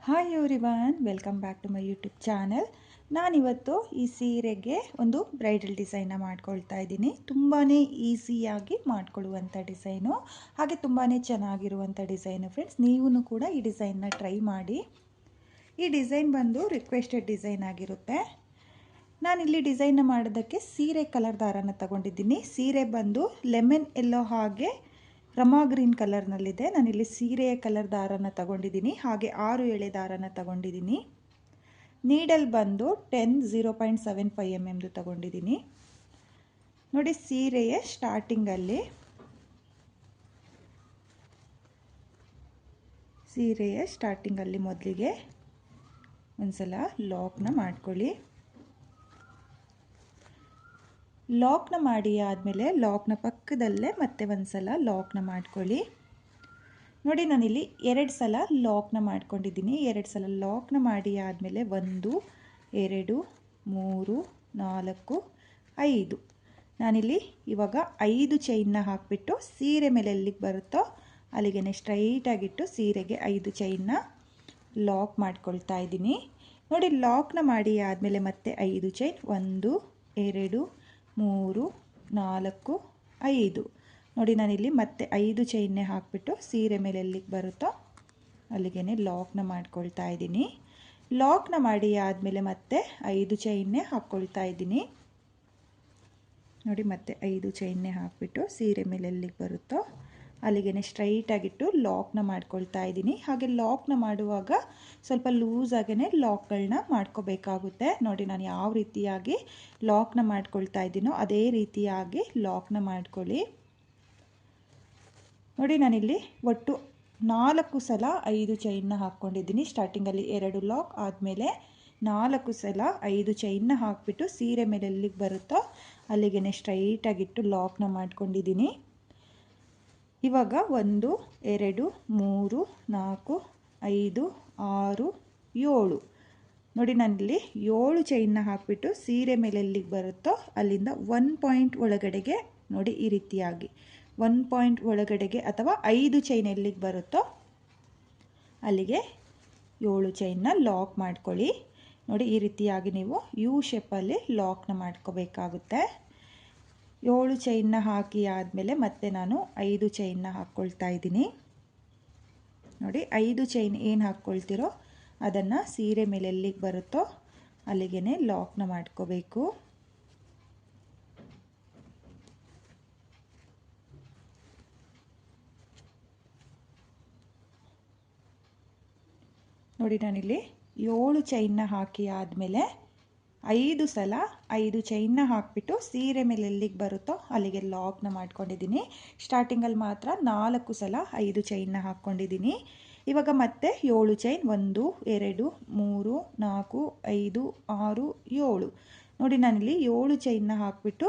Hi everyone, welcome back to my YouTube channel. ನಾನಿವತ್ತು ಈ ಸೀರೆಗೆ ಒಂದು ಬ್ರೈಡಲ್ ಡಿಸೈನ್ನ ಮಾಡ್ಕೊಳ್ತಾ ಇದ್ದೀನಿ. ತುಂಬಾ ಈಸಿಯಾಗಿ ಮಾಡ್ಕೊಳ್ಳುವಂಥ ಡಿಸೈನು, ಹಾಗೆ ತುಂಬಾ ಚೆನ್ನಾಗಿರುವಂಥ ಡಿಸೈನು ಫ್ರೆಂಡ್ಸ್. ನೀವೂ ಕೂಡ ಈ ಡಿಸೈನ್ನ ಟ್ರೈ ಮಾಡಿ. ಈ ಡಿಸೈನ್ ಬಂದು ರಿಕ್ವೆಸ್ಟೆಡ್ ಡಿಸೈನ್ ಆಗಿರುತ್ತೆ. ನಾನಿಲ್ಲಿ ಡಿಸೈನ್ನ ಮಾಡೋದಕ್ಕೆ ಸೀರೆ ಕಲರ್ ದಾರನ ತಗೊಂಡಿದ್ದೀನಿ. ಸೀರೆ ಬಂದು ಲೆಮನ್ ಎಲ್ಲೋ ಹಾಗೆ ರಮಾ ಗ್ರೀನ್ ಕಲರ್ನಲ್ಲಿದೆ. ನಾನಿಲ್ಲಿ ಸೀರೆಯ ಕಲರ್ ದಾರನ ತಗೊಂಡಿದ್ದೀನಿ, ಹಾಗೆ 6 ಎಳೆ ದಾರನ ತಗೊಂಡಿದ್ದೀನಿ. ನೀಡಲ್ ಬಂದು 0.75 mm ತಗೊಂಡಿದ್ದೀನಿ. ನೋಡಿ, ಸೀರೆಯ ಸ್ಟಾರ್ಟಿಂಗಲ್ಲಿ ಮೊದಲಿಗೆ ಒಂದ್ಸಲ ಲಾಕ್ನ ಮಾಡ್ಕೊಳ್ಳಿ. ಲಾಕ್ನ ಮಾಡಿ ಆದಮೇಲೆ ಲಾಕ್ನ ಪಕ್ಕದಲ್ಲೇ ಮತ್ತೆ ಒಂದ್ಸಲ ಲಾಕ್ನ ಮಾಡ್ಕೊಳ್ಳಿ. ನೋಡಿ, ನಾನಿಲ್ಲಿ 2 ಸಲ ಲಾಕ್ನ ಮಾಡ್ಕೊಂಡಿದ್ದೀನಿ. 2 ಸಲ ಲಾಕ್ನ ಮಾಡಿ ಆದಮೇಲೆ 1 2 3 4 5 ನಾನಿಲ್ಲಿ ಇವಾಗ 5 ಚೈನ್ನ ಹಾಕಿಬಿಟ್ಟು ಸೀರೆ ಮೇಲೆ ಎಲ್ಲಿಗೆ ಬರುತ್ತೋ ಅಲ್ಲಿಗೆ ಸ್ಟ್ರೈಟಾಗಿಟ್ಟು ಸೀರೆಗೆ 5 ಚೈನ್ನ ಲಾಕ್ ಮಾಡ್ಕೊಳ್ತಾ ಇದ್ದೀನಿ. ನೋಡಿ, ಲಾಕ್ನ ಮಾಡಿ ಆದಮೇಲೆ ಮತ್ತೆ 5 ಚೈನ್ 1 2 3 4 5 ನೋಡಿ, ನಾನಿಲ್ಲಿ ಮತ್ತೆ 5 ಚೈನ್ನೇ ಹಾಕಿಬಿಟ್ಟು ಸೀರೆ ಮೇಲೆ ಎಲ್ಲಿಗೆ ಬರುತ್ತೋ ಅಲ್ಲಿಗೆ ಲಾಕ್ನ ಮಾಡ್ಕೊಳ್ತಾ ಇದ್ದೀನಿ. ಲಾಕ್ನ ಮಾಡಿ ಆದಮೇಲೆ ಮತ್ತೆ 5 ಚೈನ್ನೇ ಹಾಕ್ಕೊಳ್ತಾ ಇದ್ದೀನಿ. ನೋಡಿ, ಮತ್ತೆ 5 ಚೈನ್ನೇ ಹಾಕಿಬಿಟ್ಟು ಸೀರೆ ಮೇಲೆ ಎಲ್ಲಿಗೆ ಬರುತ್ತೋ ಅಲ್ಲಿಗೆ ಸ್ಟ್ರೈಟಾಗಿಟ್ಟು ಲಾಕ್ನ ಮಾಡ್ಕೊಳ್ತಾ ಇದ್ದೀನಿ. ಹಾಗೆ ಲಾಕ್ನ ಮಾಡುವಾಗ ಸ್ವಲ್ಪ ಲೂಸಾಗೇ ಲಾಕ್ಗಳನ್ನ ಮಾಡ್ಕೋಬೇಕಾಗುತ್ತೆ. ನೋಡಿ, ನಾನು ಯಾವ ರೀತಿಯಾಗಿ ಲಾಕ್ನ ಮಾಡ್ಕೊಳ್ತಾ ಇದ್ದೀನೋ ಅದೇ ರೀತಿಯಾಗಿ ಲಾಕ್ನ ಮಾಡ್ಕೊಳ್ಳಿ. ನೋಡಿ, ನಾನಿಲ್ಲಿ ಒಟ್ಟು 4 ಸಲ 5 ಚೈನ್ನ ಹಾಕ್ಕೊಂಡಿದ್ದೀನಿ. ಸ್ಟಾರ್ಟಿಂಗಲ್ಲಿ 2 ಲಾಕ್ ಆದಮೇಲೆ 4 ಸಲ 5 ಚೈನ್ನ ಹಾಕಿಬಿಟ್ಟು ಸೀರೆ ಮೇಲೆ ಎಲ್ಲಿಗೆ ಬರುತ್ತೋ ಅಲ್ಲಿಗೆ ಸ್ಟ್ರೈಟಾಗಿಟ್ಟು ಲಾಕ್ನ ಮಾಡ್ಕೊಂಡಿದ್ದೀನಿ. ಇವಾಗ 1 2 3 4 5 6 7 ನೋಡಿ, ನಾನಿಲ್ಲಿ 7 ಚೈನ್ನ ಹಾಕಿಬಿಟ್ಟು ಸೀರೆ ಮೇಲೆ ಎಲ್ಲಿಗೆ ಬರುತ್ತೋ ಅಲ್ಲಿಂದ 1 ಪಾಯಿಂಟ್ ಒಳಗಡೆಗೆ ನೋಡಿ, ಈ ರೀತಿಯಾಗಿ 1 ಪಾಯಿಂಟ್ ಒಳಗಡೆಗೆ ಅಥವಾ 5 ಚೈನ್ ಎಲ್ಲಿಗೆ ಬರುತ್ತೋ ಅಲ್ಲಿಗೆ 7 ಚೈನ್ನ ಲಾಕ್ ಮಾಡ್ಕೊಳ್ಳಿ. ನೋಡಿ, ಈ ರೀತಿಯಾಗಿ ನೀವು ಯು ಶೇಪಲ್ಲಿ ಲಾಕ್ನ ಮಾಡ್ಕೋಬೇಕಾಗುತ್ತೆ. 7 ಚೈನ್ನ ಹಾಕಿ ಆದಮೇಲೆ ಮತ್ತೆ ನಾನು 5 ಚೈನ್ನ ಹಾಕ್ಕೊಳ್ತಾ ಇದ್ದೀನಿ. ನೋಡಿ, 5 ಚೈನ್ ಏನು ಹಾಕ್ಕೊಳ್ತೀರೋ ಅದನ್ನು ಸೀರೆ ಮೇಲೆ ಎಲ್ಲಿಗೆ ಬರುತ್ತೋ ಅಲ್ಲಿಗೆ ಲಾಕ್ನ ಮಾಡ್ಕೋಬೇಕು. ನೋಡಿ, ನಾನಿಲ್ಲಿ 7 ಚೈನ್ನ ಹಾಕಿ ಆದಮೇಲೆ 5 ಸಲ 5 ಚೈನ್ನ ಹಾಕಿಬಿಟ್ಟು ಸೀರೆ ಮೇಲೆ ಎಲ್ಲಿಗೆ ಬರುತ್ತೋ ಅಲ್ಲಿಗೆ ಲಾಕ್ನ ಮಾಡ್ಕೊಂಡಿದ್ದೀನಿ. ಸ್ಟಾರ್ಟಿಂಗಲ್ಲಿ ಮಾತ್ರ 4 ಸಲ 5 ಚೈನ್ನ ಹಾಕ್ಕೊಂಡಿದ್ದೀನಿ. ಇವಾಗ ಮತ್ತೆ 7 ಚೈನ್ 1 2 3 4 5 6 7 ನೋಡಿ, ನಾನಿಲ್ಲಿ 7 ಚೈನ್ನ ಹಾಕಿಬಿಟ್ಟು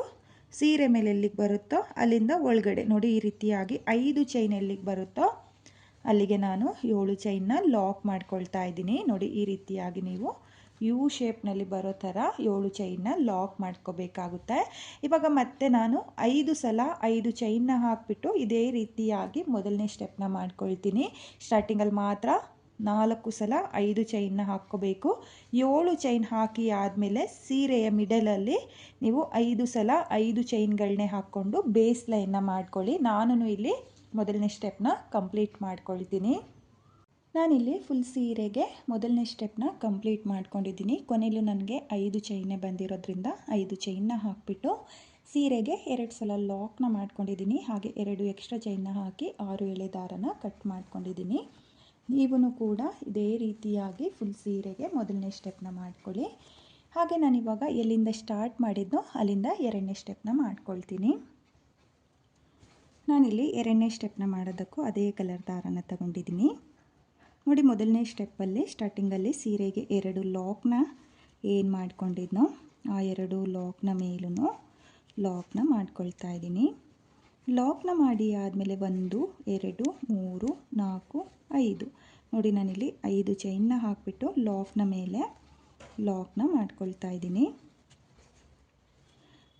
ಸೀರೆ ಮೇಲೆ ಎಲ್ಲಿಗೆ ಬರುತ್ತೋ ಅಲ್ಲಿಂದ ಒಳಗಡೆ ನೋಡಿ, ಈ ರೀತಿಯಾಗಿ 5 ಚೈನ್ ಎಲ್ಲಿಗೆ ಬರುತ್ತೋ ಅಲ್ಲಿಗೆ ನಾನು 7 ಚೈನ್ನ ಲಾಕ್ ಮಾಡ್ಕೊಳ್ತಾ ಇದ್ದೀನಿ. ನೋಡಿ, ಈ ರೀತಿಯಾಗಿ ನೀವು ಯು ಶೇಪ್ನಲ್ಲಿ ಬರೋ ಥರ 7 ಚೈನ್ನ ಲಾಕ್ ಮಾಡ್ಕೋಬೇಕಾಗುತ್ತೆ. ಇವಾಗ ಮತ್ತೆ ನಾನು 5 ಸಲ 5 ಚೈನ್ನ ಹಾಕಿಬಿಟ್ಟು ಇದೇ ರೀತಿಯಾಗಿ ಮೊದಲನೇ ಸ್ಟೆಪ್ನ ಮಾಡ್ಕೊಳ್ತೀನಿ. ಸ್ಟಾರ್ಟಿಂಗಲ್ಲಿ ಮಾತ್ರ 4 ಸಲ 5 ಚೈನ್ನ ಹಾಕ್ಕೋಬೇಕು. 7 ಚೈನ್ ಹಾಕಿ ಆದಮೇಲೆ ಸೀರೆಯ ಮಿಡಲಲ್ಲಿ ನೀವು 5 ಸಲ 5 ಚೈನ್ಗಳನ್ನೇ ಹಾಕ್ಕೊಂಡು ಬೇಸ್ ಲೈನ್ನ ಮಾಡ್ಕೊಳ್ಳಿ. ನಾನು ಇಲ್ಲಿ ಮೊದಲನೇ ಸ್ಟೆಪ್ನ ಕಂಪ್ಲೀಟ್ ಮಾಡ್ಕೊಳ್ತೀನಿ. ನಾನಿಲ್ಲಿ ಫುಲ್ ಸೀರೆಗೆ ಮೊದಲನೇ ಸ್ಟೆಪ್ನ ಕಂಪ್ಲೀಟ್ ಮಾಡ್ಕೊಂಡಿದ್ದೀನಿ. ಕೊನೆಯಲ್ಲೂ ನನಗೆ 5 ಚೈನೇ ಬಂದಿರೋದ್ರಿಂದ 5 ಚೈನ್ನ ಹಾಕಿಬಿಟ್ಟು ಸೀರೆಗೆ 2 ಸಲ ಲಾಕ್ನ ಮಾಡ್ಕೊಂಡಿದ್ದೀನಿ. ಹಾಗೆ 2 ಎಕ್ಸ್ಟ್ರಾ ಚೈನ್ನ ಹಾಕಿ 6 ಎಳೆ ದಾರನ ಕಟ್ ಮಾಡ್ಕೊಂಡಿದ್ದೀನಿ. ನೀವೂ ಕೂಡ ಇದೇ ರೀತಿಯಾಗಿ ಫುಲ್ ಸೀರೆಗೆ ಮೊದಲನೇ ಸ್ಟೆಪ್ನ ಮಾಡ್ಕೊಳ್ಳಿ. ಹಾಗೆ ನಾನಿವಾಗ ಎಲ್ಲಿಂದ ಸ್ಟಾರ್ಟ್ ಮಾಡಿದ್ನೋ ಅಲ್ಲಿಂದ 2ನೇ ಸ್ಟೆಪ್ನ ಮಾಡ್ಕೊಳ್ತೀನಿ. ನಾನಿಲ್ಲಿ 2ನೇ ಸ್ಟೆಪ್ನ ಮಾಡೋದಕ್ಕೂ ಅದೇ ಕಲರ್ ದಾರನ ತಗೊಂಡಿದ್ದೀನಿ. ನೋಡಿ, ಮೊದಲನೇ ಸ್ಟೆಪ್ಪಲ್ಲಿ ಸ್ಟಾರ್ಟಿಂಗಲ್ಲಿ ಸೀರೆಗೆ 2 ಲಾಕ್ನ ಏನು ಮಾಡ್ಕೊಂಡಿದ್ನೋ ಆ 2 ಲಾಕ್ನ ಮೇಲೂ ಲಾಕ್ನ ಮಾಡ್ಕೊಳ್ತಾ ಇದ್ದೀನಿ. ಲಾಕ್ನ ಮಾಡಿ ಆದಮೇಲೆ 1 2 3 4 5 ನೋಡಿ, ನಾನಿಲ್ಲಿ 5 ಚೈನ್ನ ಹಾಕಿಬಿಟ್ಟು ಲಾಕ್ನ ಮೇಲೆ ಲಾಕ್ನ ಮಾಡ್ಕೊಳ್ತಾ ಇದ್ದೀನಿ.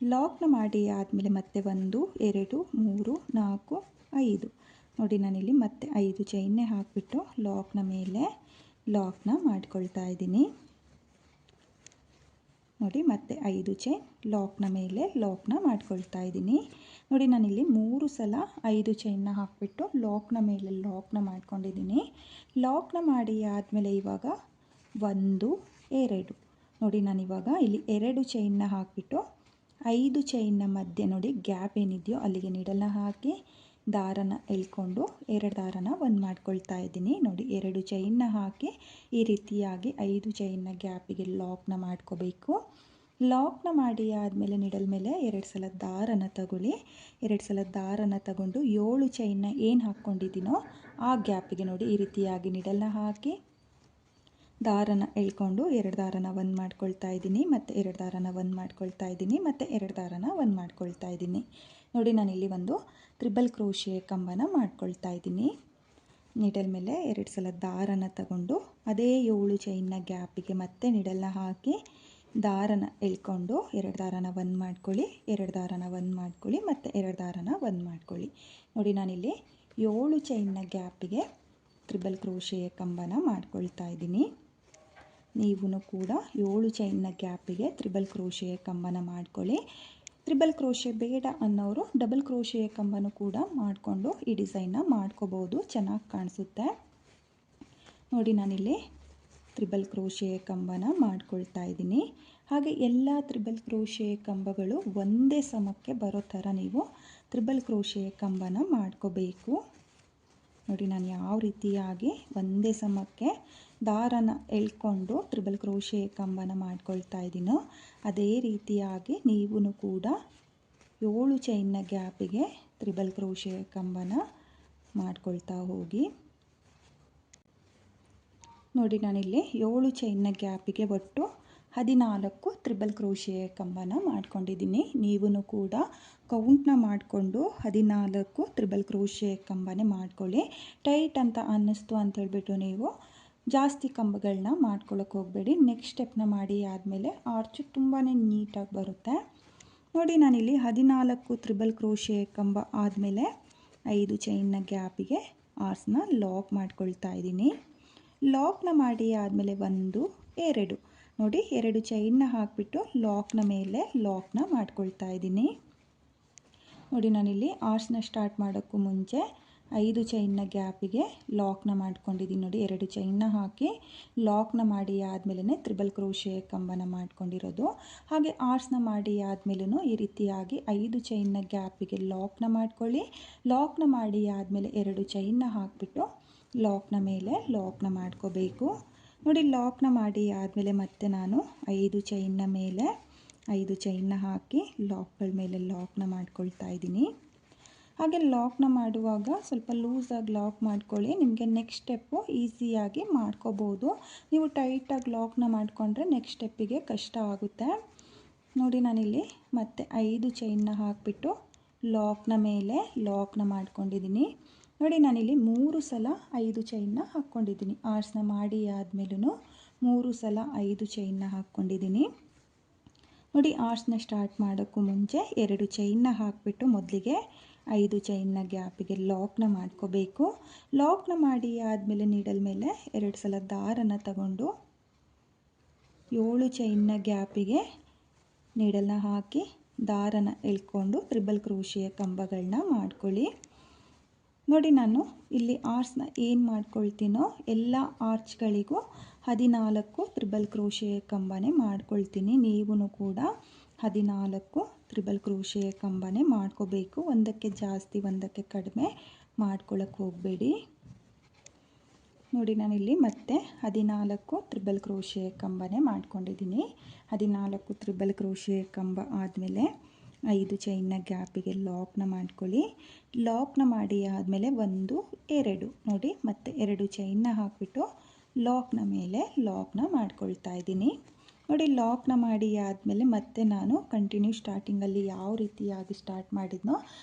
ಲಾಕ್ನ ಮಾಡಿ ಆದಮೇಲೆ ಮತ್ತೆ 1 2 3 4 5 ನೋಡಿ, ನಾನಿಲ್ಲಿ ಮತ್ತೆ 5 ಚೈನ್ನೇ ಹಾಕಿಬಿಟ್ಟು ಲಾಕ್ನ ಮೇಲೆ ಲಾಕ್ನ ಮಾಡ್ಕೊಳ್ತಾ ಇದ್ದೀನಿ. ನೋಡಿ ಮತ್ತೆ 5 ಚೈನ್ ಲಾಕ್ನ ಮೇಲೆ ಲಾಕ್ನ ಮಾಡ್ಕೊಳ್ತಾ ಇದ್ದೀನಿ. ನೋಡಿ ನಾನಿಲ್ಲಿ 3 ಸಲ 5 ಚೈನ್ನ ಹಾಕಿಬಿಟ್ಟು ಲಾಕ್ನ ಮೇಲೆ ಲಾಕ್ನ ಮಾಡ್ಕೊಂಡಿದ್ದೀನಿ. ಲಾಕ್ನ ಮಾಡಿ ಆದಮೇಲೆ ಇವಾಗ 1 2 ನೋಡಿ ನಾನಿವಾಗ ಇಲ್ಲಿ 2 ಚೈನ್ನ ಹಾಕಿಬಿಟ್ಟು 5 ಚೈನ್ನ ಮಧ್ಯೆ ನೋಡಿ ಗ್ಯಾಪ್ ಏನಿದೆಯೋ ಅಲ್ಲಿಗೆ ನೀಡಲ್ನ ಹಾಕಿ ದಾರನ ಎಳ್ಕೊಂಡು 2 ದಾರನ ಒಂದು ಮಾಡ್ಕೊಳ್ತಾ ಇದ್ದೀನಿ. ನೋಡಿ 2 ಚೈನ್ನ ಹಾಕಿ ಈ ರೀತಿಯಾಗಿ 5 ಚೈನ್ನ ಗ್ಯಾಪಿಗೆ ಲಾಕ್ನ ಮಾಡ್ಕೋಬೇಕು. ಲಾಕ್ನ ಮಾಡಿ ಆದಮೇಲೆ ನಿಡಲ್ ಮೇಲೆ 2 ಸಲ ದಾರನ ತಗೊಳ್ಳಿ. 2 ಸಲ ದಾರನ ತಗೊಂಡು 7 ಚೈನ್ನ ಏನು ಹಾಕ್ಕೊಂಡಿದ್ದೀನೋ ಆ ಗ್ಯಾಪಿಗೆ ನೋಡಿ ಈ ರೀತಿಯಾಗಿ ನಿಡಲ್ನ ಹಾಕಿ ದಾರನ ಎಳ್ಕೊಂಡು 2 ದಾರನ ಒಂದು ಮಾಡ್ಕೊಳ್ತಾ ಇದ್ದೀನಿ, ಮತ್ತು 2 ದಾರನ ಒಂದು ಮಾಡ್ಕೊಳ್ತಾ ಇದ್ದೀನಿ, ಮತ್ತು 2 ದಾರನ ಒಂದು ಮಾಡ್ಕೊಳ್ತಾ ಇದ್ದೀನಿ. ನೋಡಿ ನಾನಿಲ್ಲಿ ಒಂದು ತ್ರಿಬಲ್ ಕ್ರೋಶೆ ಕಂಬನ ಮಾಡ್ಕೊಳ್ತಾ ಇದ್ದೀನಿ. ನಿಡಲ್ ಮೇಲೆ 2 ಸಲ ದಾರನ ತಗೊಂಡು ಅದೇ 7 ಚೈನ್ನ ಗ್ಯಾಪಿಗೆ ಮತ್ತೆ ನಿಡಲ್ನ ಹಾಕಿ ದಾರನ ಎಳ್ಕೊಂಡು 2 ದಾರನ ಒಂದು ಮಾಡ್ಕೊಳ್ಳಿ, 2 ದಾರನ ಒಂದು ಮಾಡ್ಕೊಳ್ಳಿ, ಮತ್ತು 2 ದಾರನ ಒಂದು ಮಾಡ್ಕೊಳ್ಳಿ. ನೋಡಿ ನಾನಿಲ್ಲಿ 7 ಚೈನ್ನ ಗ್ಯಾಪಿಗೆ ತ್ರಿಬಲ್ ಕ್ರೋಶೆಯ ಕಂಬನ ಮಾಡ್ಕೊಳ್ತಾ ಇದ್ದೀನಿ. ನೀವು ಕೂಡ 7 ಚೈನ್ನ ಗ್ಯಾಪಿಗೆ ತ್ರಿಬಲ್ ಕ್ರೋಶೆಯ ಕಂಬನ ಮಾಡ್ಕೊಳ್ಳಿ. ತ್ರಿಬಲ್ ಕ್ರೋಶೆ ಬೇಡ ಅನ್ನೋರು ಡಬಲ್ ಕ್ರೋಶೆಯ ಕಂಬನೂ ಕೂಡ ಮಾಡಿಕೊಂಡು ಈ ಡಿಸೈನ್ನ ಮಾಡ್ಕೋಬೋದು, ಚೆನ್ನಾಗಿ ಕಾಣಿಸುತ್ತೆ. ನೋಡಿ ನಾನಿಲ್ಲಿ ತ್ರಿಬಲ್ ಕ್ರೋಶೆಯ ಕಂಬನ ಮಾಡ್ಕೊಳ್ತಾ ಇದ್ದೀನಿ. ಹಾಗೆ ಎಲ್ಲ ತ್ರಿಬಲ್ ಕ್ರೋಶೆಯ ಕಂಬಗಳು ಒಂದೇ ಸಮಕ್ಕೆ ಬರೋ ಥರ ನೀವು ತ್ರಿಬಲ್ ಕ್ರೋಶೆಯ ಕಂಬನ ಮಾಡ್ಕೋಬೇಕು. ನೋಡಿ ನಾನು ಯಾವ ರೀತಿಯಾಗಿ ಒಂದೇ ಸಮಕ್ಕೆ ದಾರನ ಎಳ್ಕೊಂಡು ತ್ರಿಬಲ್ ಕ್ರೋಶೆಯ ಕಂಬನ ಮಾಡ್ಕೊಳ್ತಾ ಇದ್ದೀನೋ ಅದೇ ರೀತಿಯಾಗಿ ನೀವು ಕೂಡ 7 ಚೈನ್ನ ಗ್ಯಾಪಿಗೆ ತ್ರಿಬಲ್ ಕ್ರೋಶೆಯ ಕಂಬನ ಮಾಡ್ಕೊಳ್ತಾ ಹೋಗಿ. ನೋಡಿ ನಾನಿಲ್ಲಿ 7 ಚೈನ್ನ ಗ್ಯಾಪಿಗೆ ಒಟ್ಟು 14 ತ್ರಿಬಲ್ ಕ್ರೋಶೆಯ ಕಂಬನ ಮಾಡ್ಕೊಂಡಿದ್ದೀನಿ. ನೀವು ಕೂಡ ಕೌಂಟ್ನ ಮಾಡಿಕೊಂಡು 14 ತ್ರಿಬಲ್ ಕ್ರೋಶೆಯ ಕಂಬನೇ ಮಾಡ್ಕೊಳ್ಳಿ. ಟೈಟ್ ಅಂತ ಅನ್ನಿಸ್ತು ಅಂತೇಳ್ಬಿಟ್ಟು ನೀವು ಜಾಸ್ತಿ ಕಂಬಗಳನ್ನ ಮಾಡ್ಕೊಳ್ಳೋಕೆ ಹೋಗಬೇಡಿ. ನೆಕ್ಸ್ಟ್ ಸ್ಟೆಪ್ನ ಮಾಡಿ ಆದಮೇಲೆ ಆರ್ಚು ತುಂಬಾ ನೀಟಾಗಿ ಬರುತ್ತೆ. ನೋಡಿ ನಾನಿಲ್ಲಿ 14 ತ್ರಿಬಲ್ ಕ್ರೋಶೆಯ ಕಂಬ ಆದಮೇಲೆ 5 ಚೈನ್ನ ಗ್ಯಾಪಿಗೆ ಆರ್ಸ್ನ ಲಾಕ್ ಮಾಡ್ಕೊಳ್ತಾ ಇದ್ದೀನಿ. ಲಾಕ್ನ ಮಾಡಿ ಆದಮೇಲೆ 1 2 ನೋಡಿ 2 ಚೈನ್ನ ಹಾಕಿಬಿಟ್ಟು ಲಾಕ್ನ ಮೇಲೆ ಲಾಕ್ನ ಮಾಡ್ಕೊಳ್ತಾ ಇದ್ದೀನಿ. ನೋಡಿ ನಾನಿಲ್ಲಿ ಆರ್ಸ್ನ ಸ್ಟಾರ್ಟ್ ಮಾಡೋಕ್ಕೂ ಮುಂಚೆ 5 ಚೈನ್ನ ಗ್ಯಾಪಿಗೆ ಲಾಕ್ನ ಮಾಡ್ಕೊಂಡಿದ್ದೀನಿ. ನೋಡಿ 2 ಚೈನ್ನ ಹಾಕಿ ಲಾಕ್ನ ಮಾಡಿ ಆದಮೇಲೆ ತ್ರಿಬಲ್ ಕ್ರೋಶೆಯ ಕಂಬನ ಮಾಡ್ಕೊಂಡಿರೋದು. ಹಾಗೆ ಆರ್ಸ್ನ ಮಾಡಿ ಆದಮೇಲೂ ಈ ರೀತಿಯಾಗಿ 5 ಚೈನ್ನ ಗ್ಯಾಪಿಗೆ ಲಾಕ್ನ ಮಾಡ್ಕೊಳ್ಳಿ. ಲಾಕ್ನ ಮಾಡಿ ಆದಮೇಲೆ 2 ಚೈನ್ನ ಹಾಕಿಬಿಟ್ಟು ಲಾಕ್ನ ಮೇಲೆ ಲಾಕ್ನ ಮಾಡ್ಕೋಬೇಕು. ನೋಡಿ ಲಾಕ್ನ ಮಾಡಿ ಆದಮೇಲೆ ಮತ್ತೆ ನಾನು 5 ಚೈನ್ನ ಮೇಲೆ 5 ಚೈನ್ನ ಹಾಕಿ ಲಾಕ್ಗಳ ಮೇಲೆ ಲಾಕ್ನ ಮಾಡ್ಕೊಳ್ತಾ ಇದ್ದೀನಿ. ಹಾಗೆ ಲಾಕ್ನ ಮಾಡುವಾಗ ಸ್ವಲ್ಪ ಲೂಸಾಗಿ ಲಾಕ್ ಮಾಡ್ಕೊಳ್ಳಿ, ನಿಮಗೆ ನೆಕ್ಸ್ಟ್ ಸ್ಟೆಪ್ಪು ಈಸಿಯಾಗಿ ಮಾಡ್ಕೋಬೋದು. ನೀವು ಟೈಟಾಗಿ ಲಾಕ್ನ ಮಾಡಿಕೊಂಡ್ರೆ ನೆಕ್ಸ್ಟ್ ಸ್ಟೆಪ್ಪಿಗೆ ಕಷ್ಟ ಆಗುತ್ತೆ. ನೋಡಿ ನಾನಿಲ್ಲಿ ಮತ್ತೆ 5 ಚೈನ್ನ ಹಾಕಿಬಿಟ್ಟು ಲಾಕ್ನ ಮೇಲೆ ಲಾಕ್ನ ಮಾಡ್ಕೊಂಡಿದ್ದೀನಿ. ನೋಡಿ ನಾನಿಲ್ಲಿ 3 ಸಲ 5 ಚೈನ್ನ ಹಾಕ್ಕೊಂಡಿದ್ದೀನಿ. ಆರ್ಸ್ನ ಮಾಡಿ ಆದಮೇಲೂ 3 ಸಲ 5 ಚೈನ್ನ ಹಾಕ್ಕೊಂಡಿದ್ದೀನಿ. ನೋಡಿ ಆರ್ಸ್ನ ಸ್ಟಾರ್ಟ್ ಮಾಡೋಕ್ಕೂ ಮುಂಚೆ 2 ಚೈನ್ನ ಹಾಕಿಬಿಟ್ಟು ಮೊದಲಿಗೆ 5 ಚೈನ್ನ ಗ್ಯಾಪಿಗೆ ಲಾಕ್ನ ಮಾಡ್ಕೋಬೇಕು. ಲಾಕ್ನ ಮಾಡಿ ಆದಮೇಲೆ ನೀಡಲ್ ಮೇಲೆ 2 ಸಲ ದಾರನ ತಗೊಂಡು 7 ಚೈನ್ನ ಗ್ಯಾಪಿಗೆ ನೀಡಲ್ನ ಹಾಕಿ ದಾರನ ಎಳ್ಕೊಂಡು ತ್ರಿಬಲ್ ಕ್ರೋಶೆಯ ಕಂಬಗಳನ್ನ ಮಾಡ್ಕೊಳ್ಳಿ. ನೋಡಿ ನಾನು ಇಲ್ಲಿ ಆರ್ಚ್ನ ಏನು ಮಾಡ್ಕೊಳ್ತೀನೋ ಎಲ್ಲ ಆರ್ಚ್ಗಳಿಗೂ 14 ತ್ರಿಬಲ್ ಕ್ರೋಶೆಯ ಕಂಬನೇ ಮಾಡ್ಕೊಳ್ತೀನಿ. ನೀವು ಕೂಡ 14 ತ್ರಿಬಲ್ ಕ್ರೋಶೆಯ ಕಂಬನೇ ಮಾಡ್ಕೋಬೇಕು. ಒಂದಕ್ಕೆ ಜಾಸ್ತಿ ಒಂದಕ್ಕೆ ಕಡಿಮೆ ಮಾಡ್ಕೊಳ್ಳೋಕೆ ಹೋಗಬೇಡಿ. ನೋಡಿ ನಾನಿಲ್ಲಿ ಮತ್ತೆ 14 ತ್ರಿಬಲ್ ಕ್ರೋಶೆಯ ಕಂಬನೇ ಮಾಡ್ಕೊಂಡಿದ್ದೀನಿ. 14 ತ್ರಿಬಲ್ ಕ್ರೋಶೆಯ ಕಂಬ ಆದಮೇಲೆ 5 ಚೈನ್ನ ಗ್ಯಾಪಿಗೆ ಲಾಕ್ನ ಮಾಡ್ಕೊಳ್ಳಿ. ಲಾಕ್ನ ಮಾಡಿ ಆದಮೇಲೆ 1 2 ನೋಡಿ ಮತ್ತೆ 2 ಚೈನ್ನ ಹಾಕಿಬಿಟ್ಟು ಲಾಕ್ನ ಮೇಲೆ ಲಾಕ್ನ ಮಾಡ್ಕೊಳ್ತಾ ಇದ್ದೀನಿ. ನೋಡಿ ಲಾಕ್ನ ಮಾಡಿ ಆದಮೇಲೆ ಮತ್ತೆ ನಾನು ಕಂಟಿನ್ಯೂ ಸ್ಟಾರ್ಟಿಂಗಲ್ಲಿ ಯಾವ ರೀತಿಯಾಗಿ ಸ್ಟಾರ್ಟ್ ಮಾಡಿದ್ನೋ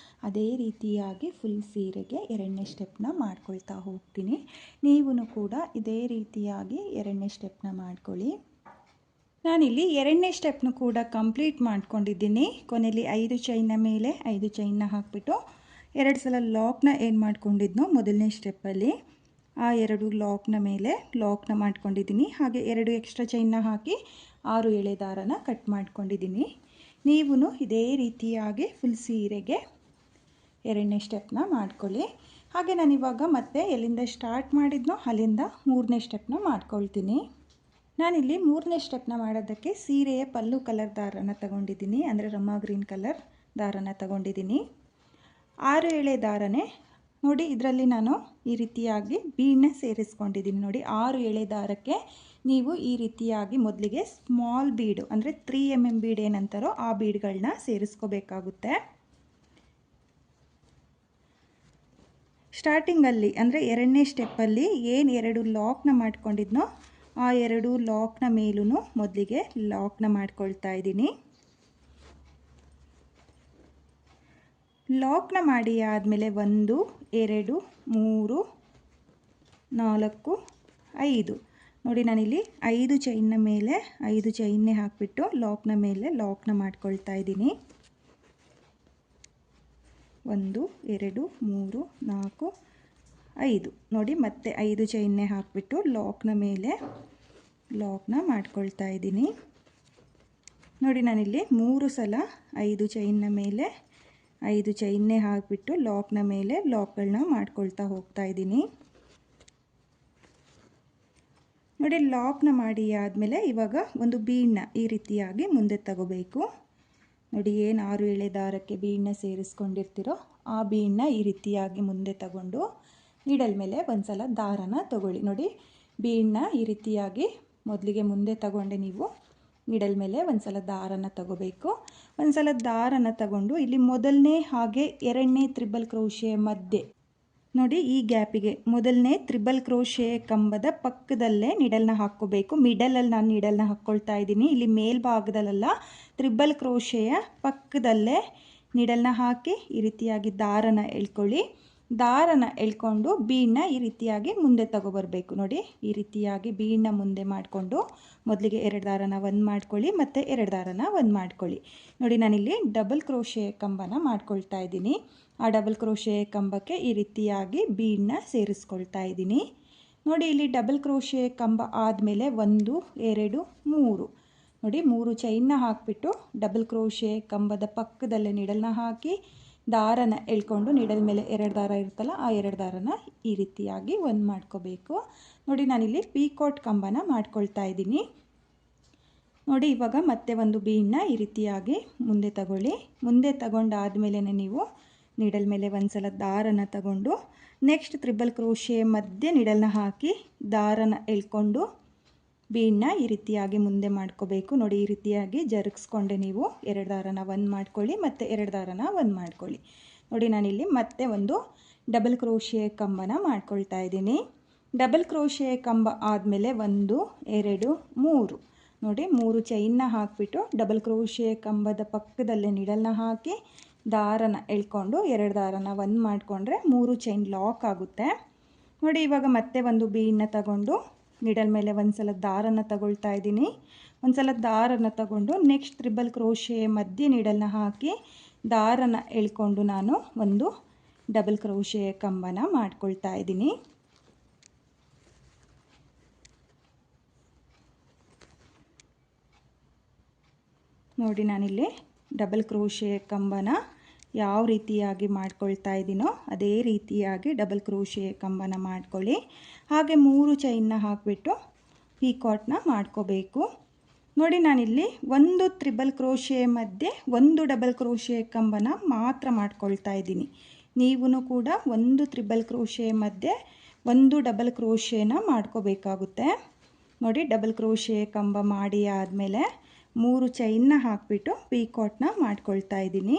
ಅದೇ ರೀತಿಯಾಗಿ ಫುಲ್ ಸೀರೆಗೆ 2ನೇ ಸ್ಟೆಪ್ನ ಮಾಡ್ಕೊಳ್ತಾ ಹೋಗ್ತೀನಿ. ನೀವು ಕೂಡ ಇದೇ ರೀತಿಯಾಗಿ 2ನೇ ಸ್ಟೆಪ್ನ ಮಾಡ್ಕೊಳ್ಳಿ. ನಾನಿಲ್ಲಿ 2ನೇ ಸ್ಟೆಪ್ನು ಕೂಡ ಕಂಪ್ಲೀಟ್ ಮಾಡ್ಕೊಂಡಿದ್ದೀನಿ. ಕೊನೆಯಲ್ಲಿ 5 ಚೈನ್ನ ಮೇಲೆ 5 ಚೈನ್ನ ಹಾಕಿಬಿಟ್ಟು 2 ಸಲ ಲಾಕ್ನ ಏನು ಮಾಡ್ಕೊಂಡಿದ್ನೋ ಮೊದಲನೇ ಸ್ಟೆಪ್ಪಲ್ಲಿ ಆ 2 ಲಾಕ್ನ ಮೇಲೆ ಲಾಕ್ನ ಮಾಡ್ಕೊಂಡಿದ್ದೀನಿ. ಹಾಗೆ 2 ಎಕ್ಸ್ಟ್ರಾ ಚೈನ್ನ ಹಾಕಿ 6 ಎಳೆ ದಾರನ ಕಟ್ ಮಾಡ್ಕೊಂಡಿದ್ದೀನಿ. ನೀವು ಇದೇ ರೀತಿಯಾಗಿ ಫುಲ್ ಸೀರೆಗೆ 2ನೇ ಸ್ಟೆಪ್ನ ಮಾಡ್ಕೊಳ್ಳಿ. ಹಾಗೆ ನಾನಿವಾಗ ಮತ್ತೆ ಎಲ್ಲಿಂದ ಸ್ಟಾರ್ಟ್ ಮಾಡಿದ್ನೋ ಅಲ್ಲಿಂದ 3ನೇ ಸ್ಟೆಪ್ನ ಮಾಡ್ಕೊಳ್ತೀನಿ. ನಾನಿಲ್ಲಿ 3ನೇ ಸ್ಟೆಪ್ನ ಮಾಡೋದಕ್ಕೆ ಸೀರೆಯ ಪಲ್ಲು ಕಲರ್ ದಾರನ ತಗೊಂಡಿದ್ದೀನಿ, ಅಂದರೆ ರಮ್ಮ ಗ್ರೀನ್ ಕಲರ್ ದಾರನ ತಗೊಂಡಿದ್ದೀನಿ. 6 ಎಳೆ ದಾರನೇ ನೋಡಿ, ಇದರಲ್ಲಿ ನಾನು ಈ ರೀತಿಯಾಗಿ ಬೀಡನ್ನ ಸೇರಿಸ್ಕೊಂಡಿದ್ದೀನಿ. ನೋಡಿ 6 ಎಳೆ ದಾರಕ್ಕೆ ನೀವು ಈ ರೀತಿಯಾಗಿ ಮೊದಲಿಗೆ ಸ್ಮಾಲ್ ಬೀಡು ಅಂದರೆ 3 mm ಬೀಡ್ ಏನಂತಾರೋ ಆ ಬೀಡ್ಗಳನ್ನ ಸೇರಿಸ್ಕೋಬೇಕಾಗುತ್ತೆ. ಸ್ಟಾರ್ಟಿಂಗಲ್ಲಿ ಅಂದರೆ 2ನೇ ಸ್ಟೆಪ್ಪಲ್ಲಿ ಏನು 2 ಲಾಕ್ನ ಮಾಡ್ಕೊಂಡಿದ್ನೋ ಆ 2 ಲಾಕ್ನ ಮೇಲೂ ಮೊದಲಿಗೆ ಲಾಕ್ನ ಮಾಡ್ಕೊಳ್ತಾ ಇದ್ದೀನಿ. ಲಾಕ್ನ ಮಾಡಿ ಆದಮೇಲೆ 1 2 3 4 5 ನೋಡಿ, ನಾನಿಲ್ಲಿ 5 ಚೈನ್ನ ಮೇಲೆ 5 ಚೈನ್ನೇ ಹಾಕಿಬಿಟ್ಟು ಲಾಕ್ನ ಮೇಲೆ ಲಾಕ್ನ ಮಾಡ್ಕೊಳ್ತಾ ಇದ್ದೀನಿ. 1 2 3 4 5 ನೋಡಿ, ಮತ್ತೆ 5 ಚೈನ್ನೇ ಹಾಕಿಬಿಟ್ಟು ಲಾಕ್ನ ಮೇಲೆ ಲಾಕ್ನ ಮಾಡ್ಕೊಳ್ತಾ ಇದ್ದೀನಿ. ನೋಡಿ, ನಾನಿಲ್ಲಿ 3 ಸಲ 5 ಚೈನ್ನ ಮೇಲೆ 5 ಚೈನ್ನೇ ಹಾಕಿಬಿಟ್ಟು ಲಾಕ್ನ ಮೇಲೆ ಲಾಕ್ಗಳನ್ನ ಮಾಡ್ಕೊಳ್ತಾ ಹೋಗ್ತಾ ಇದ್ದೀನಿ. ನೋಡಿ, ಲಾಕ್ನ ಮಾಡಿ ಆದಮೇಲೆ ಇವಾಗ ಒಂದು ಬೀಡನ್ನ ಈ ರೀತಿಯಾಗಿ ಮುಂದೆ ತಗೋಬೇಕು. ನೋಡಿ, ಏನು 6 ಎಳೆ ದಾರಕ್ಕೆ ಬೀಡನ್ನ ಸೇರಿಸ್ಕೊಂಡಿರ್ತೀರೋ ಆ ಬೀಡನ್ನ ಈ ರೀತಿಯಾಗಿ ಮುಂದೆ ತಗೊಂಡು ನೀಡಲ್ ಮೇಲೆ ಒಂದು ಸಲ ದಾರನ ತಗೊಳ್ಳಿ. ನೋಡಿ, ಬೀಡನ್ನ ಈ ರೀತಿಯಾಗಿ ಮೊದಲಿಗೆ ಮುಂದೆ ತಗೊಂಡೆ ನೀವು ನೀಡಲ್ ಮೇಲೆ ಒಂದು ಸಲ ದಾರನ ತಗೋಬೇಕು. ಒಂದು ಸಲ ದಾರನ ತಗೊಂಡು ಇಲ್ಲಿ ಮೊದಲನೇ ಹಾಗೆ 2ನೇ ತ್ರಿಬಲ್ ಕ್ರೋಶೆ ಮಧ್ಯೆ ನೋಡಿ, ಈ ಗ್ಯಾಪಿಗೆ ಮೊದಲನೇ ತ್ರಿಬಲ್ ಕ್ರೋಶೆ ಕಂಬದ ಪಕ್ಕದಲ್ಲೇ ನಿಡಲ್ನ ಹಾಕ್ಕೋಬೇಕು. ಮಿಡಲಲ್ಲಿ ನಾನು ನಿಡಲ್ನ ಹಾಕ್ಕೊಳ್ತಾ ಇದ್ದೀನಿ. ಇಲ್ಲಿ ಮೇಲ್ಭಾಗದಲ್ಲ, ತ್ರಿಬಲ್ ಕ್ರೋಶೆಯ ಪಕ್ಕದಲ್ಲೇ ನಿಡಲ್ನ ಹಾಕಿ ಈ ರೀತಿಯಾಗಿ ದಾರನ ಎಳ್ಕೊಳ್ಳಿ. ದಾರನ ಎಳ್ಕೊಂಡು ಬೀಡನ್ನ ಈ ರೀತಿಯಾಗಿ ಮುಂದೆ ತಗೊಬರಬೇಕು. ನೋಡಿ, ಈ ರೀತಿಯಾಗಿ ಬೀಡನ್ನ ಮುಂದೆ ಮಾಡಿಕೊಂಡು ಮೊದಲಿಗೆ 2 ದಾರನ ಒಂದು ಮಾಡ್ಕೊಳ್ಳಿ, ಮತ್ತು 2 ದಾರನ ಒಂದು ಮಾಡ್ಕೊಳ್ಳಿ. ನೋಡಿ, ನಾನಿಲ್ಲಿ ಡಬಲ್ ಕ್ರೋಶೆ ಕಂಬನ ಮಾಡ್ಕೊಳ್ತಾ ಇದ್ದೀನಿ. ಆ ಡಬಲ್ ಕ್ರೋಶೆ ಕಂಬಕ್ಕೆ ಈ ರೀತಿಯಾಗಿ ಬೀಡನ್ನ ಸೇರಿಸ್ಕೊಳ್ತಾ ಇದ್ದೀನಿ. ನೋಡಿ, ಇಲ್ಲಿ ಡಬಲ್ ಕ್ರೋಶೆ ಕಂಬ ಆದಮೇಲೆ 1 2 3 ನೋಡಿ, 3 ಚೈನ್ನ ಹಾಕಿಬಿಟ್ಟು ಡಬಲ್ ಕ್ರೋಶೆ ಕಂಬದ ಪಕ್ಕದಲ್ಲೇ ನಿಡಲ್ನ ಹಾಕಿ ದಾರನ ಎಳ್ಕೊಂಡು ನೀಡಲ್ ಮೇಲೆ 2 ದಾರ ಇರುತ್ತಲ್ಲ ಆ 2 ದಾರನ ಈ ರೀತಿಯಾಗಿ ಒಂದು ಮಾಡ್ಕೋಬೇಕು. ನೋಡಿ, ನಾನಿಲ್ಲಿ ಪೀಕಾಟ್ ಕಂಬನ ಮಾಡ್ಕೊಳ್ತಾ ಇದ್ದೀನಿ. ನೋಡಿ, ಇವಾಗ ಮತ್ತೆ ಒಂದು ಬೀಡನ್ನ ಈ ರೀತಿಯಾಗಿ ಮುಂದೆ ತಗೊಳ್ಳಿ. ಮುಂದೆ ತಗೊಂಡಾದ್ಮೇಲೆ ನೀವು ನೀಡಲ್ ಮೇಲೆ ಒಂದು ಸಲ ದಾರನ ತಗೊಂಡು ನೆಕ್ಸ್ಟ್ ತ್ರಿಬಲ್ ಕ್ರೋಶೆ ಮಧ್ಯೆ ನಿಡಲ್ನ ಹಾಕಿ ದಾರನ ಎಳ್ಕೊಂಡು ಬೀಡನ್ನ ಈ ರೀತಿಯಾಗಿ ಮುಂದೆ ಮಾಡ್ಕೋಬೇಕು. ನೋಡಿ, ಈ ರೀತಿಯಾಗಿ ಜರುಗಿಸ್ಕೊಂಡೆ ನೀವು 2 ದಾರನ ಒಂದು ಮಾಡ್ಕೊಳ್ಳಿ, ಮತ್ತು 2 ದಾರನ ಒಂದು ಮಾಡ್ಕೊಳ್ಳಿ. ನೋಡಿ, ನಾನಿಲ್ಲಿ ಮತ್ತೆ ಒಂದು ಡಬಲ್ ಕ್ರೋಶೆ ಕಂಬನ ಮಾಡ್ಕೊಳ್ತಾ ಇದ್ದೀನಿ. ಡಬಲ್ ಕ್ರೋಶೆ ಕಂಬ ಆದಮೇಲೆ 1 2 3 ನೋಡಿ, 3 ಚೈನ್ನ ಹಾಕಿಬಿಟ್ಟು ಡಬಲ್ ಕ್ರೋಶೆ ಕಂಬದ ಪಕ್ಕದಲ್ಲೇ ನಿಡಲ್ನ ಹಾಕಿ ದಾರನ ಎಳ್ಕೊಂಡು 2 ದಾರನ ಒಂದು ಮಾಡಿಕೊಂಡ್ರೆ 3 ಚೈನ್ ಲಾಕ್ ಆಗುತ್ತೆ. ನೋಡಿ, ಇವಾಗ ಮತ್ತೆ ಒಂದು ಬೀಡನ್ನ ತಗೊಂಡು ನಿಡಲ್ ಮೇಲೆ ಒಂದು ಸಲ ದಾರನ ತಗೊಳ್ತಾ ಇದ್ದೀನಿ. ಒಂದು ಸಲ ದಾರನ ತಗೊಂಡು ನೆಕ್ಸ್ಟ್ ತ್ರಿಬಲ್ ಕ್ರೋಶೆ ಮಧ್ಯೆ ನಿಡಲ್ನ ಹಾಕಿ ದಾರನ ಎಳ್ಕೊಂಡು ನಾನು ಒಂದು ಡಬಲ್ ಕ್ರೋಶೆ ಕಂಬನ ಮಾಡ್ಕೊಳ್ತಾ ಇದ್ದೀನಿ. ನೋಡಿ, ನಾನಿಲ್ಲಿ ಡಬಲ್ ಕ್ರೋಶೆ ಕಂಬನ ಯಾವ ರೀತಿಯಾಗಿ ಮಾಡ್ಕೊಳ್ತಾ ಇದ್ದೀನೋ ಅದೇ ರೀತಿಯಾಗಿ ಡಬಲ್ ಕ್ರೋಶೆ ಕಂಬನ ಮಾಡ್ಕೊಳ್ಳಿ. ಹಾಗೆ 3 ಚೈನ್ನ ಹಾಕಿಬಿಟ್ಟು ಪೀಕಾಟ್ನ ಮಾಡ್ಕೋಬೇಕು. ನೋಡಿ, ನಾನಿಲ್ಲಿ ಒಂದು ತ್ರಿಬಲ್ ಕ್ರೋಶೆ ಮಧ್ಯೆ ಒಂದು ಡಬಲ್ ಕ್ರೋಶೆ ಕಂಬನ ಮಾತ್ರ ಮಾಡ್ಕೊಳ್ತಾ ಇದ್ದೀನಿ. ನೀವು ಕೂಡ ಒಂದು ತ್ರಿಬಲ್ ಕ್ರೋಶೆ ಮಧ್ಯೆ ಒಂದು ಡಬಲ್ ಕ್ರೋಶೆನ ಮಾಡ್ಕೋಬೇಕಾಗುತ್ತೆ. ನೋಡಿ, ಡಬಲ್ ಕ್ರೋಶೆ ಕಂಬ ಮಾಡಿ ಆದಮೇಲೆ 3 ಚೈನ್ನ ಹಾಕಿಬಿಟ್ಟು ಪೀಕಾಟ್ನ ಮಾಡ್ಕೊಳ್ತಾ ಇದ್ದೀನಿ.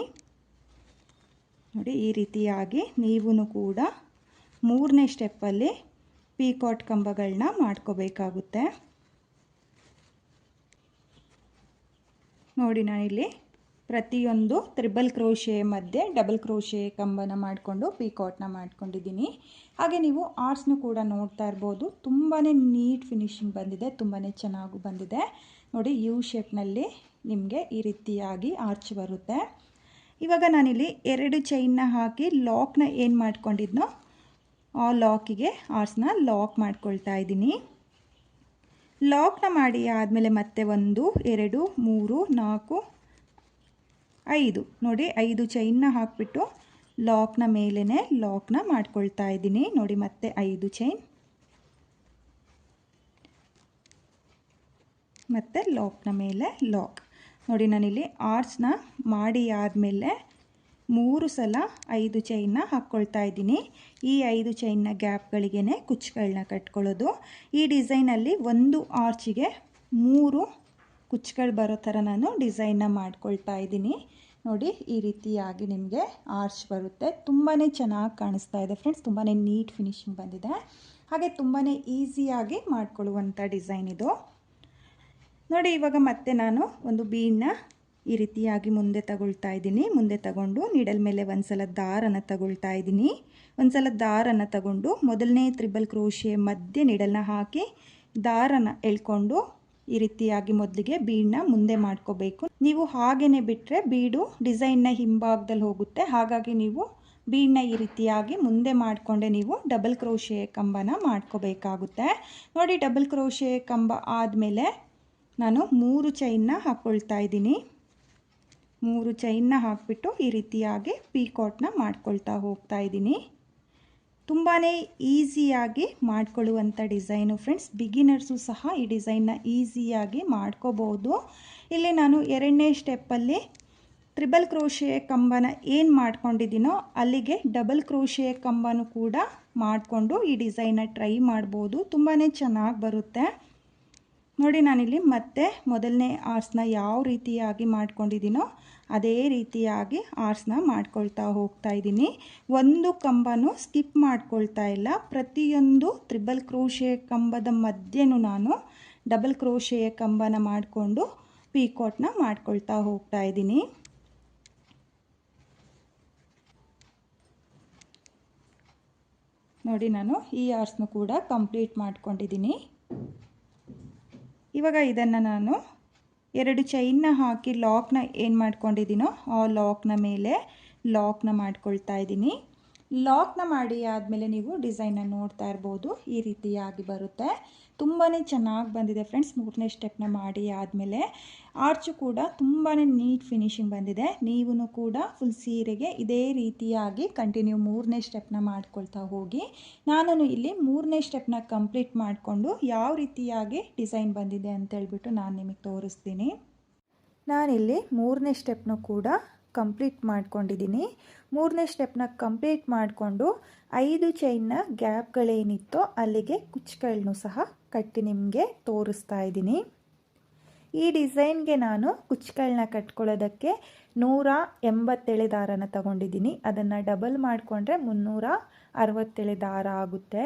ನೋಡಿ, ಈ ರೀತಿಯಾಗಿ ನೀವು ಕೂಡ 3ನೇ ಸ್ಟೆಪ್ಪಲ್ಲಿ ಪೀಕಾಟ್ ಕಂಬಗಳನ್ನ ಮಾಡ್ಕೋಬೇಕಾಗುತ್ತೆ. ನೋಡಿ, ನಾನಿಲ್ಲಿ ಪ್ರತಿಯೊಂದು ತ್ರಿಬಲ್ ಕ್ರೋಶೆ ಮಧ್ಯೆ ಡಬಲ್ ಕ್ರೋಶೆ ಕಂಬನ ಮಾಡಿಕೊಂಡು ಪೀಕಾಟ್ನ ಮಾಡ್ಕೊಂಡಿದ್ದೀನಿ. ಹಾಗೆ ನೀವು ಆರ್ಟ್ಸ್ನು ಕೂಡ ನೋಡ್ತಾ ಇರ್ಬೋದು, ತುಂಬಾ ನೀಟ್ ಫಿನಿಶಿಂಗ್ ಬಂದಿದೆ, ತುಂಬಾ ಚೆನ್ನಾಗೂ ಬಂದಿದೆ. ನೋಡಿ, ಯು ಶೇಪ್ನಲ್ಲಿ ನಿಮಗೆ ಈ ರೀತಿಯಾಗಿ ಆರ್ಚ್ ಬರುತ್ತೆ. ಇವಾಗ ನಾನಿಲ್ಲಿ 2 ಚೈನ್ನ ಹಾಕಿ ಲಾಕ್ನ ಏನು ಮಾಡ್ಕೊಂಡಿದ್ನೋ ಆ ಲಾಕಿಗೆ ಆರ್ಸ್ನ ಲಾಕ್ ಮಾಡ್ಕೊಳ್ತಾ ಇದ್ದೀನಿ. ಲಾಕ್ನ ಮಾಡಿ ಆದಮೇಲೆ ಮತ್ತೆ 1 2 3 4 5 ನೋಡಿ 5 ಚೈನ್ನ ಹಾಕಿಬಿಟ್ಟು ಲಾಕ್ನ ಮೇಲೇ ಲಾಕ್ನ ಮಾಡ್ಕೊಳ್ತಾ ಇದ್ದೀನಿ. ನೋಡಿ ಮತ್ತೆ 5 ಚೈನ್ ಮತ್ತು ಲಾಕ್ನ ಮೇಲೆ ಲಾಕ್. ನೋಡಿ ನಾನಿಲ್ಲಿ ಆರ್ಸ್ನ ಮಾಡಿ ಆದಮೇಲೆ 3 ಸಲ 5 ಚೈನ್ನ ಹಾಕ್ಕೊಳ್ತಾ ಇದ್ದೀನಿ. ಈ 5 ಚೈನ್ನ ಗ್ಯಾಪ್ಗಳಿಗೇ ಕುಚ್ಚುಗಳನ್ನ ಕಟ್ಕೊಳ್ಳೋದು. ಈ ಡಿಸೈನಲ್ಲಿ ಒಂದು ಆರ್ಚಿಗೆ 3 ಕುಚ್ಚುಗಳು ಬರೋ ಥರ ನಾನು ಡಿಸೈನ್ನ ಮಾಡ್ಕೊಳ್ತಾ ಇದ್ದೀನಿ. ನೋಡಿ ಈ ರೀತಿಯಾಗಿ ನಿಮಗೆ ಆರ್ಚ್ ಬರುತ್ತೆ. ತುಂಬಾ ಚೆನ್ನಾಗಿ ಕಾಣಿಸ್ತಾ ಇದೆ ಫ್ರೆಂಡ್ಸ್. ತುಂಬಾ ನೀಟ್ ಫಿನಿಶಿಂಗ್ ಬಂದಿದೆ. ಹಾಗೆ ತುಂಬಾ ಈಸಿಯಾಗಿ ಮಾಡ್ಕೊಳ್ಳುವಂಥ ಡಿಸೈನ್ ಇದು. ನೋಡಿ ಇವಾಗ ಮತ್ತೆ ನಾನು ಒಂದು ಬೀಡನ್ನ ಈ ರೀತಿಯಾಗಿ ಮುಂದೆ ತಗೊಳ್ತಾ ಇದ್ದೀನಿ. ಮುಂದೆ ತಗೊಂಡು ನೀಡಲ್ ಮೇಲೆ ಒಂದು ಸಲ ದಾರನ ತಗೊಳ್ತಾ ಇದ್ದೀನಿ. ಒಂದು ಸಲ ದಾರನ ತಗೊಂಡು ಮೊದಲನೇ ತ್ರಿಬಲ್ ಕ್ರೋಶೆ ಮಧ್ಯೆ ನೀಡಲ್ನ ಹಾಕಿ ದಾರನ ಎಳ್ಕೊಂಡು ಈ ರೀತಿಯಾಗಿ ಮೊದಲಿಗೆ ಬೀಡನ್ನ ಮುಂದೆ ಮಾಡ್ಕೋಬೇಕು. ನೀವು ಹಾಗೇ ಬಿಟ್ಟರೆ ಬೀಡು ಡಿಸೈನ್ನ ಹಿಂಭಾಗದಲ್ಲಿ ಹೋಗುತ್ತೆ. ಹಾಗಾಗಿ ನೀವು ಬೀಡನ್ನ ಈ ರೀತಿಯಾಗಿ ಮುಂದೆ ಮಾಡಿಕೊಂಡೆ ನೀವು ಡಬಲ್ ಕ್ರೋಶೆ ಕಂಬನ ಮಾಡ್ಕೋಬೇಕಾಗುತ್ತೆ. ನೋಡಿ ಡಬಲ್ ಕ್ರೋಶೆ ಕಂಬ ಆದಮೇಲೆ ನಾನು 3 ಚೈನ್ನ ಹಾಕ್ಕೊಳ್ತಾ ಇದ್ದೀನಿ. 3 ಚೈನ್ನ ಹಾಕಿಬಿಟ್ಟು ಈ ರೀತಿಯಾಗಿ ಪೀಕಾಟ್ನ ಮಾಡ್ಕೊಳ್ತಾ ಹೋಗ್ತಾ ಇದ್ದೀನಿ. ತುಂಬಾ ಈಸಿಯಾಗಿ ಮಾಡ್ಕೊಳ್ಳುವಂಥ ಡಿಸೈನು ಫ್ರೆಂಡ್ಸ್. ಬಿಗಿನರ್ಸು ಸಹ ಈ ಡಿಸೈನ್ನ ಈಸಿಯಾಗಿ ಮಾಡ್ಕೋಬೋದು. ಇಲ್ಲಿ ನಾನು 2ನೇ ಸ್ಟೆಪ್ಪಲ್ಲಿ ತ್ರಿಬಲ್ ಕ್ರೋಶೆ ಕಂಬನ ಏನು ಮಾಡ್ಕೊಂಡಿದ್ದೀನೋ ಅಲ್ಲಿಗೆ ಡಬಲ್ ಕ್ರೋಶೆ ಕಂಬನೂ ಕೂಡ ಮಾಡಿಕೊಂಡು ಈ ಡಿಸೈನ್ನ ಟ್ರೈ ಮಾಡ್ಬೋದು. ತುಂಬಾ ಚೆನ್ನಾಗಿ ಬರುತ್ತೆ. ನೋಡಿ ನಾನಿಲ್ಲಿ ಮತ್ತೆ ಮೊದಲನೇ ಆರ್ಸ್ನ ಯಾವ ರೀತಿಯಾಗಿ ಮಾಡ್ಕೊಂಡಿದ್ದೀನೋ ಅದೇ ರೀತಿಯಾಗಿ ಆರ್ಸ್ನ ಮಾಡ್ಕೊಳ್ತಾ ಹೋಗ್ತಾ ಇದ್ದೀನಿ. ಒಂದು ಕಂಬನೂ ಸ್ಕಿಪ್ ಮಾಡ್ಕೊಳ್ತಾ ಇಲ್ಲ. ಪ್ರತಿಯೊಂದು ತ್ರಿಬಲ್ ಕ್ರೋಶೆ ಕಂಬದ ಮಧ್ಯೆನೂ ನಾನು ಡಬಲ್ ಕ್ರೋಶೆಯ ಕಂಬನ ಮಾಡಿಕೊಂಡು ಪೀಕಾಟ್ನ ಮಾಡ್ಕೊಳ್ತಾ ಹೋಗ್ತಾ ಇದ್ದೀನಿ. ನೋಡಿ ನಾನು ಈ ಆರ್ಸ್ನು ಕೂಡ ಕಂಪ್ಲೀಟ್ ಮಾಡ್ಕೊಂಡಿದ್ದೀನಿ. ಇವಾಗ ಇದನ್ನು ನಾನು 2 ಚೈನ್ನ ಹಾಕಿ ಲಾಕ್ನ ಏನು ಮಾಡ್ಕೊಂಡಿದ್ದೀನೋ ಆ ಲಾಕ್ನ ಮೇಲೆ ಲಾಕ್ನ ಮಾಡ್ಕೊಳ್ತಾ ಇದ್ದೀನಿ. ಲಾಕ್ನ ಮಾಡಿ ಆದಮೇಲೆ ನೀವು ಡಿಸೈನ್ನ ನೋಡ್ತಾ ಇರ್ಬೋದು. ಈ ರೀತಿಯಾಗಿ ಬರುತ್ತೆ. ತುಂಬಾ ಚೆನ್ನಾಗಿ ಬಂದಿದೆ ಫ್ರೆಂಡ್ಸ್. 3ನೇ ಸ್ಟೆಪ್ನ ಮಾಡಿ ಆದಮೇಲೆ ಆರ್ಚು ಕೂಡ ತುಂಬಾ ನೀಟ್ ಫಿನಿಶಿಂಗ್ ಬಂದಿದೆ. ನೀವು ಕೂಡ ಫುಲ್ ಸೀರೆಗೆ ಇದೇ ರೀತಿಯಾಗಿ ಕಂಟಿನ್ಯೂ 3ನೇ ಸ್ಟೆಪ್ನ ಮಾಡ್ಕೊಳ್ತಾ ಹೋಗಿ. ನಾನು ಇಲ್ಲಿ 3ನೇ ಸ್ಟೆಪ್ನ ಕಂಪ್ಲೀಟ್ ಮಾಡಿಕೊಂಡು ಯಾವ ರೀತಿಯಾಗಿ ಡಿಸೈನ್ ಬಂದಿದೆ ಅಂತೇಳ್ಬಿಟ್ಟು ನಾನು ನಿಮಗೆ ತೋರಿಸ್ತೀನಿ. ನಾನಿಲ್ಲಿ 3ನೇ ಸ್ಟೆಪ್ನು ಕೂಡ ಕಂಪ್ಲೀಟ್ ಮಾಡ್ಕೊಂಡಿದ್ದೀನಿ. 3ನೇ ಸ್ಟೆಪ್ನ ಕಂಪ್ಲೀಟ್ ಮಾಡಿಕೊಂಡು 5 ಚೈನ್ನ ಗ್ಯಾಪ್ಗಳೇನಿತ್ತೋ ಅಲ್ಲಿಗೆ ಕುಚ್ಚುಗಳನ್ನೂ ಸಹ ಕಟ್ಟಿ ನಿಮಗೆ ತೋರಿಸ್ತಾ ಇದ್ದೀನಿ. ಈ ಡಿಸೈನ್ಗೆ ನಾನು ಕುಚ್ಚುಗಳನ್ನ ಕಟ್ಕೊಳ್ಳೋದಕ್ಕೆ 187 ದಾರನ ತಗೊಂಡಿದ್ದೀನಿ. ಅದನ್ನು ಡಬಲ್ ಮಾಡಿಕೊಂಡ್ರೆ 367 ದಾರ ಆಗುತ್ತೆ.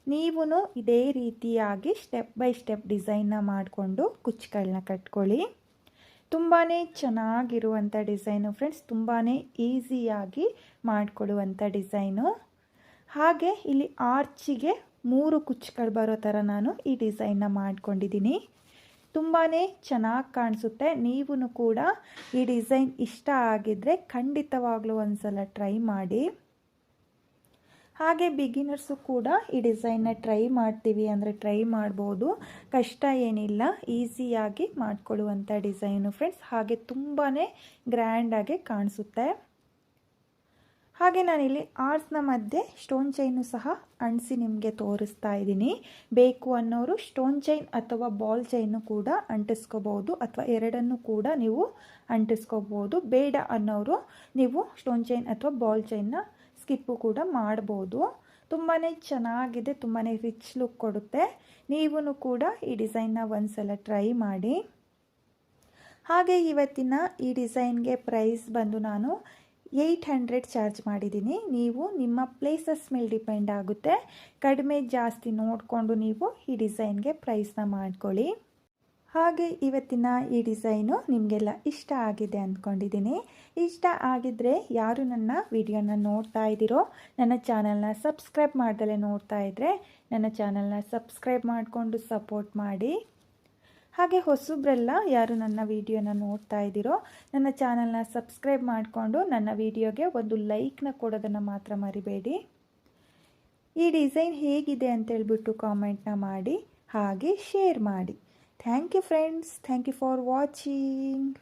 ನೀವು ಇದೇ ರೀತಿಯಾಗಿ ಸ್ಟೆಪ್ ಬೈ ಸ್ಟೆಪ್ ಡಿಸೈನ್ನ ಮಾಡಿಕೊಂಡು ಕುಚ್ಚುಗಳನ್ನ ಕಟ್ಕೊಳ್ಳಿ. ತುಂಬಾ ಚೆನ್ನಾಗಿರುವಂಥ ಡಿಸೈನು ಫ್ರೆಂಡ್ಸ್. ತುಂಬಾ ಈಸಿಯಾಗಿ ಮಾಡಿಕೊಳ್ಳುವಂಥ ಡಿಸೈನು. ಹಾಗೆ ಇಲ್ಲಿ ಆರ್ಚಿಗೆ 3 ಕುಚ್ಚುಗಳು ಬರೋ ಥರ ನಾನು ಈ ಡಿಸೈನ್ನ ಮಾಡ್ಕೊಂಡಿದ್ದೀನಿ. ತುಂಬಾ ಚೆನ್ನಾಗಿ ಕಾಣಿಸುತ್ತೆ. ನೀವು ಕೂಡ ಈ ಡಿಸೈನ್ ಇಷ್ಟ ಆಗಿದ್ದರೆ ಖಂಡಿತವಾಗ್ಲೂ ಒಂದು ಸಲ ಟ್ರೈ ಮಾಡಿ. ಹಾಗೆ ಬಿಗಿನರ್ಸು ಕೂಡ ಈ ಡಿಸೈನ್ನ ಟ್ರೈ ಮಾಡ್ತೀವಿ ಅಂದರೆ ಟ್ರೈ ಮಾಡ್ಬೋದು. ಕಷ್ಟ ಏನಿಲ್ಲ, ಈಸಿಯಾಗಿ ಮಾಡ್ಕೊಳ್ಳುವಂಥ ಡಿಸೈನು ಫ್ರೆಂಡ್ಸ್. ಹಾಗೆ ತುಂಬಾ ಗ್ರ್ಯಾಂಡಾಗಿ ಕಾಣಿಸುತ್ತೆ. ಹಾಗೆ ನಾನಿಲ್ಲಿ ಆರ್ಸ್ನ ಮಧ್ಯೆ ಸ್ಟೋನ್ ಚೈನು ಸಹ ಅಂಟಿಸಿ ನಿಮಗೆ ತೋರಿಸ್ತಾ ಇದ್ದೀನಿ. ಬೇಕು ಅನ್ನೋರು ಸ್ಟೋನ್ ಚೈನ್ ಅಥವಾ ಬಾಲ್ ಚೈನು ಕೂಡ ಅಂಟಿಸ್ಕೋಬೋದು, ಅಥವಾ ಎರಡನ್ನೂ ಕೂಡ ನೀವು ಅಂಟಿಸ್ಕೋಬೋದು. ಬೇಡ ಅನ್ನೋರು ನೀವು ಸ್ಟೋನ್ ಚೈನ್ ಅಥವಾ ಬಾಲ್ ಚೈನ್ನ ಸ್ಕಿಪ್ಪು ಕೂಡ ಮಾಡ್ಬೋದು. ತುಂಬಾ ಚೆನ್ನಾಗಿದೆ, ತುಂಬಾ ರಿಚ್ ಲುಕ್ ಕೊಡುತ್ತೆ. ನೀವು ಕೂಡ ಈ ಡಿಸೈನ್ನ ಒಂದ್ಸಲ ಟ್ರೈ ಮಾಡಿ. ಹಾಗೆ ಇವತ್ತಿನ ಈ ಡಿಸೈನ್ಗೆ ಪ್ರೈಸ್ ಬಂದು ನಾನು 800 ಚಾರ್ಜ್ ಮಾಡಿದ್ದೀನಿ. ನೀವು ನಿಮ್ಮ ಪ್ಲೇಸಸ್ ಮೇಲೆ ಡಿಪೆಂಡ್ ಆಗುತ್ತೆ. ಕಡಿಮೆ ಜಾಸ್ತಿ ನೋಡಿಕೊಂಡು ನೀವು ಈ ಡಿಸೈನ್ಗೆ ಪ್ರೈಸ್ನ ಮಾಡ್ಕೊಳ್ಳಿ. ಹಾಗೆ ಇವತ್ತಿನ ಈ ಡಿಸೈನು ನಿಮಗೆಲ್ಲ ಇಷ್ಟ ಆಗಿದೆ ಅಂದ್ಕೊಂಡಿದ್ದೀನಿ. ಇಷ್ಟ ಆಗಿದ್ದರೆ ಯಾರು ನನ್ನ ವಿಡಿಯೋನ ನೋಡ್ತಾ ಇದ್ದೀರೋ, ನನ್ನ ಚಾನಲ್ನ ಸಬ್ಸ್ಕ್ರೈಬ್ ಮಾಡ್ದಲೇ ನೋಡ್ತಾ ಇದ್ದರೆ ನನ್ನ ಚಾನಲ್ನ ಸಬ್ಸ್ಕ್ರೈಬ್ ಮಾಡಿಕೊಂಡು ಸಪೋರ್ಟ್ ಮಾಡಿ. ಹಾಗೆ ಹೊಸಬ್ರೆಲ್ಲ ಯಾರು ನನ್ನ ವಿಡಿಯೋನ ನೋಡ್ತಾ ಇದ್ದೀರೋ ನನ್ನ ಚಾನಲ್ನ ಸಬ್ಸ್ಕ್ರೈಬ್ ಮಾಡಿಕೊಂಡು ನನ್ನ ವಿಡಿಯೋಗೆ ಒಂದು ಲೈಕ್ನ ಕೊಡೋದನ್ನು ಮಾತ್ರ ಮರಿಬೇಡಿ. ಈ ಡಿಸೈನ್ ಹೇಗಿದೆ ಅಂತೇಳ್ಬಿಟ್ಟು ಕಾಮೆಂಟ್ನ ಮಾಡಿ ಹಾಗೆ ಶೇರ್ ಮಾಡಿ. Thank you friends, thank you for watching.